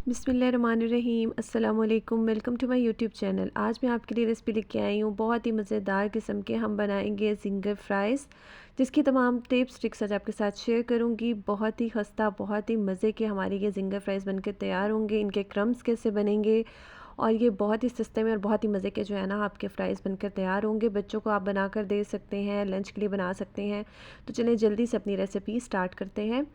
बिस्मिल्लाहिर्रहमानिर्रहीम अस्सलाम वालेकुम। Welcome to my YouTube channel. आज मैं आपके लिए रेसिपी लेके आई हूँ। बहुत ही मज़ेदार किस्म के हम बनाएंगे जिंगर फ्राइज़, जिसकी तमाम टिप्स ट्रिक्स आज आपके साथ शेयर करूँगी। बहुत ही खस्ता, बहुत ही मज़े के हमारे ये जिंगर फ्राइज़ बनकर तैयार होंगे। इनके क्रम्स कैसे बनेंगे और ये बहुत ही सस्ते में और बहुत ही मज़े के जो है ना आपके फ्राइज़ बनकर तैयार होंगे। बच्चों को आप बनाकर दे सकते हैं, लंच के लिए बना सकते हैं। तो चलिए जल्दी से अपनी रेसिपी स्टार्ट करते हैं।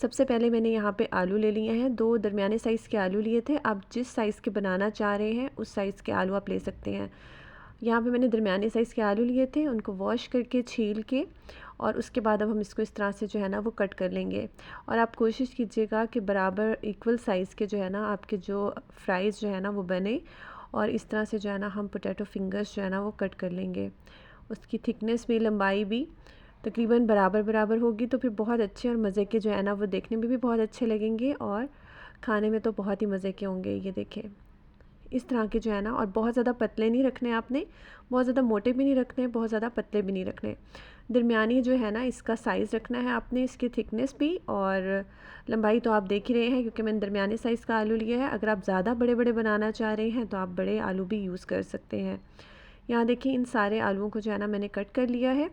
सबसे पहले मैंने यहाँ पे आलू ले लिए हैं। 2 दरमियाने साइज़ के आलू लिए थे। आप जिस साइज़ के बनाना चाह रहे हैं उस साइज़ के आलू आप ले सकते हैं। यहाँ पे मैंने दरमियाने साइज़ के आलू लिए थे, उनको वॉश करके छील के और उसके बाद अब हम इसको इस तरह से जो है ना वो कट कर लेंगे। और आप कोशिश कीजिएगा कि बराबर इक्वल साइज़ के जो है ना आपके जो फ्राइज़ जो है ना वो बने। और इस तरह से जो है ना हम पोटैटो फिंगर्स जो है ना वो कट कर लेंगे। उसकी थिकनेस भी, लंबाई भी तकरीबन बराबर बराबर होगी, तो फिर बहुत अच्छे और मज़े के जो है ना वो देखने में भी बहुत अच्छे लगेंगे और खाने में तो बहुत ही मज़े के होंगे। ये देखें इस तरह के जो है ना, और बहुत ज़्यादा पतले नहीं रखने आपने, बहुत ज़्यादा मोटे भी नहीं रखने, बहुत ज़्यादा पतले भी नहीं रखने। दरमियानी जो है ना इसका साइज़ रखना है आपने, इसकी थिकनेस भी और लंबाई तो आप देख ही रहे हैं, क्योंकि मैंने दरमियाने साइज़ का आलू लिया है। अगर आप ज़्यादा बड़े बड़े बनाना चाह रहे हैं तो आप बड़े आलू भी यूज़ कर सकते हैं। यहाँ देखिए इन सारे आलूओं को जो है ना मैंने कट कर लिया है।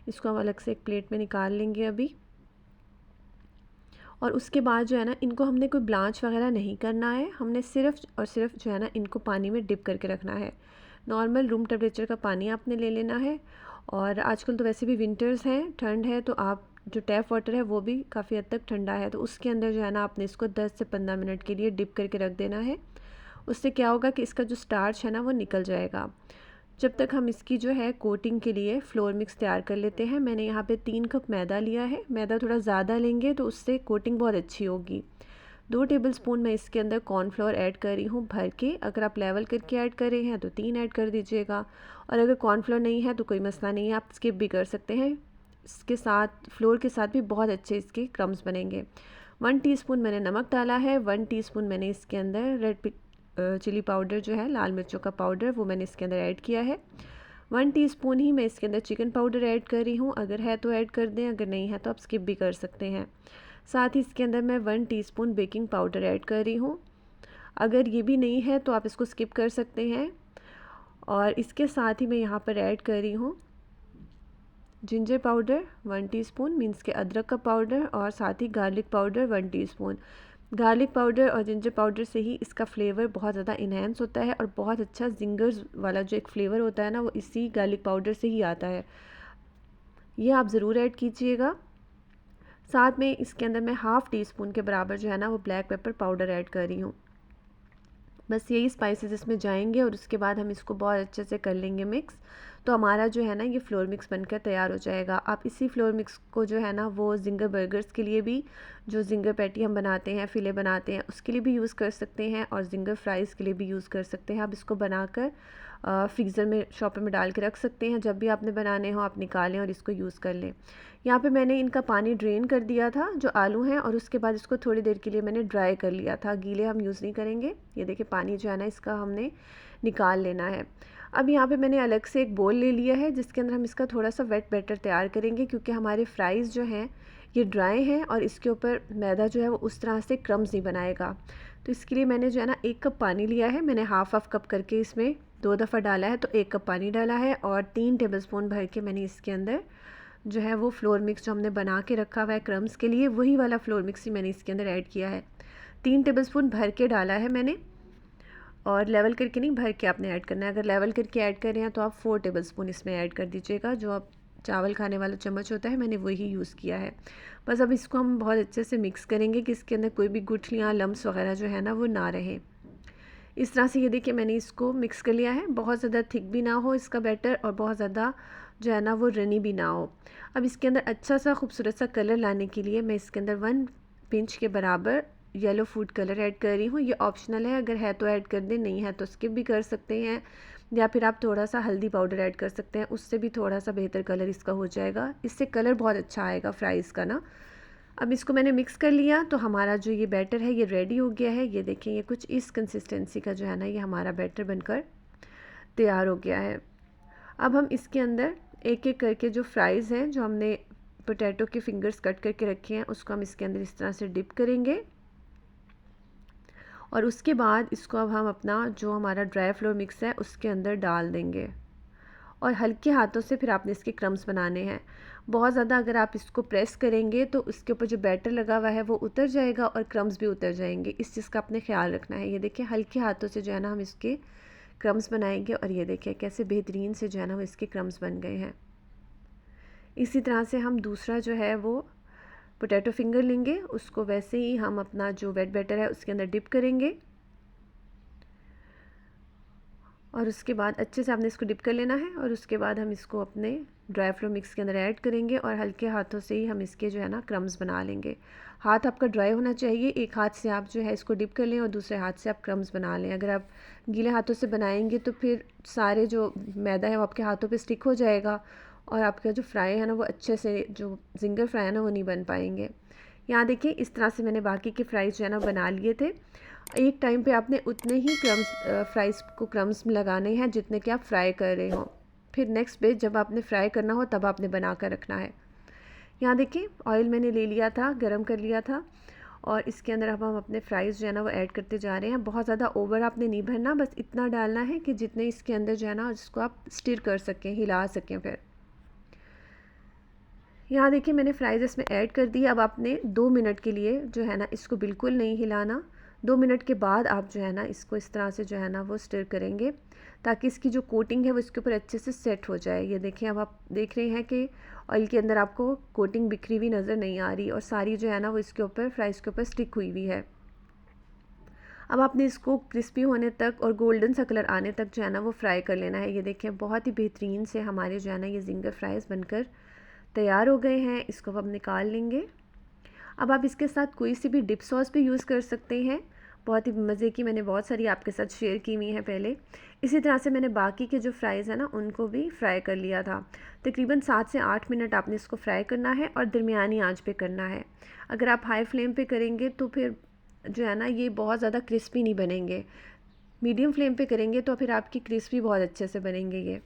इसको हम अलग से एक प्लेट में निकाल लेंगे अभी। और उसके बाद जो है ना इनको हमने कोई ब्लांच वगैरह नहीं करना है, हमने सिर्फ़ और सिर्फ जो है ना इनको पानी में डिप करके रखना है। नॉर्मल रूम टेम्परेचर का पानी आपने ले लेना है। और आजकल तो वैसे भी विंटर्स हैं, ठंड है, तो आप जो टैप वाटर है वो भी काफ़ी हद तक ठंडा है, तो उसके अंदर जो है ना आपने इसको 10 से 15 मिनट के लिए डिप करके रख देना है। उससे क्या होगा कि इसका जो स्टार्च है ना वो निकल जाएगा। जब तक हम इसकी जो है कोटिंग के लिए फ्लोर मिक्स तैयार कर लेते हैं। मैंने यहाँ पे 3 कप मैदा लिया है। मैदा थोड़ा ज़्यादा लेंगे तो उससे कोटिंग बहुत अच्छी होगी। 2 टेबलस्पून मैं इसके अंदर कॉर्नफ्लोर ऐड कर रही हूँ भर के। अगर आप लेवल करके ऐड कर रहे हैं तो 3 ऐड कर दीजिएगा, और अगर कॉर्नफ्लोर नहीं है तो कोई मसला नहीं है, आप स्किप भी कर सकते हैं। इसके साथ फ्लोर के साथ भी बहुत अच्छे इसके क्रम्स बनेंगे। 1 टीस्पून मैंने नमक डाला है। 1 टीस्पून मैंने इसके अंदर रेड चिली पाउडर जो है, लाल मिर्चों का पाउडर, वो मैंने इसके अंदर ऐड किया है। 1 टीस्पून ही मैं इसके अंदर चिकन पाउडर ऐड कर रही हूँ। अगर है तो ऐड कर दें, अगर नहीं है तो आप स्किप भी कर सकते हैं। साथ ही इसके अंदर मैं 1 टीस्पून बेकिंग पाउडर ऐड कर रही हूँ। अगर ये भी नहीं है तो आप इसको स्किप कर सकते हैं। और इसके साथ ही मैं यहाँ पर ऐड कर रही हूँ जिंजर पाउडर 1 टीस्पून, मीन्स के अदरक का पाउडर, और साथ ही garlic powder 1 teaspoon. Garlic powder और जिंजर पाउडर से ही इसका फ्लेवर बहुत ज़्यादा इन्हेंस होता है, और बहुत अच्छा जिंगर्स वाला जो एक फ्लेवर होता है ना वो इसी गार्लिक पाउडर से ही आता है। ये आप ज़रूर ऐड कीजिएगा। साथ में इसके अंदर मैं हाफ़ टी स्पून के बराबर जो है ना वो ब्लैक पेपर पाउडर ऐड कर रही हूँ। बस यही स्पाइसेस इसमें जाएंगे और उसके बाद हम इसको बहुत अच्छे से कर लेंगे मिक्स। तो हमारा जो है ना ये फ्लोर मिक्स बनकर तैयार हो जाएगा। आप इसी फ्लोर मिक्स को जो है ना वो जिंगर बर्गर्स के लिए भी, जो जिंगर पैटी हम बनाते हैं, फ़िले बनाते हैं, उसके लिए भी यूज़ कर सकते हैं, और जिंगर फ्राइज़ के लिए भी यूज़ कर सकते हैं। आप इसको बनाकर फ्रीज़र में, शॉपर में डाल के रख सकते हैं। जब भी आपने बनाने हो आप निकालें और इसको यूज़ कर लें। यहाँ पे मैंने इनका पानी ड्रेन कर दिया था जो आलू हैं, और उसके बाद इसको थोड़ी देर के लिए मैंने ड्राई कर लिया था। गीले हम यूज़ नहीं करेंगे। ये देखिए पानी जो है ना इसका हमने निकाल लेना है। अब यहाँ पे मैंने अलग से एक बोल ले लिया है जिसके अंदर हम इसका थोड़ा सा वेट बैटर तैयार करेंगे, क्योंकि हमारे फ्राइज़ जो हैं ये ड्राई हैं और इसके ऊपर मैदा जो है वो उस तरह से क्रम्स नहीं बनाएगा। तो इसके लिए मैंने जो है ना 1 कप पानी लिया है। मैंने हाफ़ कप करके इसमें 2 दफ़ा डाला है, तो 1 कप पानी डाला है, और 3 टेबलस्पून भर के मैंने इसके अंदर जो है वो फ्लोर मिक्स जो हमने बना के रखा हुआ है क्रम्स के लिए, वही वाला फ्लोर मिक्स ही मैंने इसके अंदर ऐड किया है। 3 टेबलस्पून भर के डाला है मैंने, और लेवल करके नहीं, भर के आपने ऐड करना है। अगर लेवल करके ऐड कर रहे हैं तो आप 4 टेबलस्पून इसमें ऐड कर दीजिएगा। जो आप चावल खाने वाला चम्मच होता है मैंने वही यूज़ किया है। बस अब इसको हम बहुत अच्छे से मिक्स करेंगे कि इसके अंदर कोई भी गुठलियाँ, लम्स वगैरह जो है ना वो ना रहे। इस तरह से ये देखिए मैंने इसको मिक्स कर लिया है। बहुत ज़्यादा थिक भी ना हो इसका बैटर, और बहुत ज़्यादा जो है ना वो रनी भी ना हो। अब इसके अंदर अच्छा सा खूबसूरत सा कलर लाने के लिए मैं इसके अंदर 1 पिंच के बराबर येलो फूड कलर ऐड कर रही हूँ। ये ऑप्शनल है, अगर है तो ऐड कर दें, नहीं है तो स्किप भी कर सकते हैं। या फिर आप थोड़ा सा हल्दी पाउडर ऐड कर सकते हैं, उससे भी थोड़ा सा बेहतर कलर इसका हो जाएगा। इससे कलर बहुत अच्छा आएगा फ्राइज़ का ना। अब इसको मैंने मिक्स कर लिया, तो हमारा जो ये बैटर है ये रेडी हो गया है। ये देखें ये कुछ इस कंसिस्टेंसी का जो है ना ये हमारा बैटर बनकर तैयार हो गया है। अब हम इसके अंदर एक एक करके जो फ्राइज़ हैं, जो हमने पोटैटो के फिंगर्स कट करके रखे हैं, उसको हम इसके अंदर इस तरह से डिप करेंगे। और उसके बाद इसको अब हम अपना जो हमारा ड्राई फ्लोर मिक्स है उसके अंदर डाल देंगे और हल्के हाथों से फिर आपने इसके क्रम्स बनाने हैं। बहुत ज़्यादा अगर आप इसको प्रेस करेंगे तो उसके ऊपर जो बैटर लगा हुआ है वो उतर जाएगा और क्रम्स भी उतर जाएंगे। इस चीज़ का आपने ख्याल रखना है। ये देखिए हल्के हाथों से जो है ना हम इसके क्रम्स बनाएंगे और ये देखिए कैसे बेहतरीन से जो है ना वो इसके क्रम्स बन गए हैं। इसी तरह से हम दूसरा जो है वो पोटैटो फिंगर लेंगे, उसको वैसे ही हम अपना जो वेट बैटर है उसके अंदर डिप करेंगे और उसके बाद अच्छे से आपने इसको डिप कर लेना है और उसके बाद हम इसको अपने ड्राई फ्लोर मिक्स के अंदर ऐड करेंगे और हल्के हाथों से ही हम इसके जो है ना क्रम्स बना लेंगे। हाथ आपका ड्राई होना चाहिए, एक हाथ से आप जो है इसको डिप कर लें और दूसरे हाथ से आप क्रम्स बना लें। अगर आप गीले हाथों से बनाएंगे तो फिर सारे जो मैदा है वो आपके हाथों पे स्टिक हो जाएगा और आपका जो फ्राई है ना वो अच्छे से जो जिंगर फ्राई है ना वो नहीं बन पाएंगे। यहाँ देखिए इस तरह से मैंने बाकी के फ्राइज़ जो है ना बना लिए थे। एक टाइम पे आपने उतने ही फ्राइज़ को क्रम्स में लगाने हैं जितने कि आप फ्राई कर रहे हो। फिर नेक्स्ट बेच जब आपने फ्राई करना हो तब आपने बना कर रखना है। यहाँ देखिए ऑयल मैंने ले लिया था, गरम कर लिया था और इसके अंदर अब हम अपने फ्राइज़ जो है ना वो ऐड करते जा रहे हैं। बहुत ज़्यादा ओवर आपने नहीं भरना, बस इतना डालना है कि जितने इसके अंदर जो है ना जिसको आप स्टिर कर सकें, हिला सकें। फिर यहाँ देखिए मैंने फ्राइज़ इसमें ऐड कर दी। अब आपने 2 मिनट के लिए जो है ना इसको बिल्कुल नहीं हिलाना। 2 मिनट के बाद आप जो है ना इसको इस तरह से जो है ना वो स्टिर करेंगे ताकि इसकी जो कोटिंग है वो इसके ऊपर अच्छे से सेट हो जाए। ये देखें अब आप देख रहे हैं कि ऑयल के अंदर आपको कोटिंग बिखरी हुई नज़र नहीं आ रही और सारी जो है ना वो इसके ऊपर फ्राइज़ के ऊपर स्टिक हुई हुई है। अब आपने इसको क्रिस्पी होने तक और गोल्डन सा कलर आने तक जो है ना वो फ्राई कर लेना है। ये देखें बहुत ही बेहतरीन से हमारे जो है ना ये जिंगर फ्राइज़ बनकर तैयार हो गए हैं। इसको अब हम निकाल लेंगे। अब आप इसके साथ कोई सी भी डिप सॉस भी यूज़ कर सकते हैं। बहुत ही मज़े की मैंने बहुत सारी आपके साथ शेयर की हुई हैं पहले। इसी तरह से मैंने बाकी के जो फ्राइज़ हैं ना उनको भी फ्राई कर लिया था। तकरीबन 7 से 8 मिनट आपने इसको फ्राई करना है और दरमियानी आंच पे करना है। अगर आप हाई फ्लेम पे करेंगे तो फिर जो है ना ये बहुत ज़्यादा क्रिस्पी नहीं बनेंगे। मीडियम फ्लेम पे करेंगे तो फिर आपकी क्रिस्पी बहुत अच्छे से बनेंगे।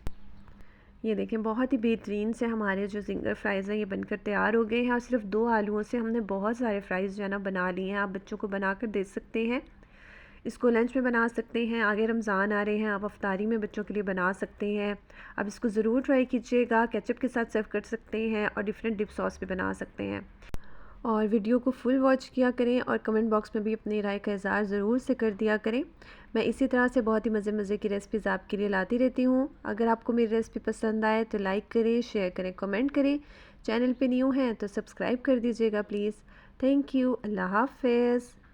ये देखें बहुत ही बेहतरीन से हमारे जो जिंगर फ्राइज़ हैं ये बनकर तैयार हो गए हैं और सिर्फ 2 आलूओं से हमने बहुत सारे फ्राइज़ जो है ना बना लिए हैं। आप बच्चों को बना कर दे सकते हैं, इसको लंच में बना सकते हैं। आगे रमज़ान आ रहे हैं, आप अफ्तारी में बच्चों के लिए बना सकते हैं। आप इसको ज़रूर ट्राई कीजिएगा। केचप के साथ सर्व कर सकते हैं और डिफरेंट डिप सॉस भी बना सकते हैं। और वीडियो को फुल वॉच किया करें और कमेंट बॉक्स में भी अपनी राय का इज़हार ज़रूर से कर दिया करें। मैं इसी तरह से बहुत ही मज़े की रेसिपीज़ आपके लिए लाती रहती हूँ। अगर आपको मेरी रेसिपी पसंद आए तो लाइक करें, शेयर करें, कमेंट करें। चैनल पे न्यू हैं तो सब्सक्राइब कर दीजिएगा प्लीज़। Thank you. अल्लाह हाफ़िज़।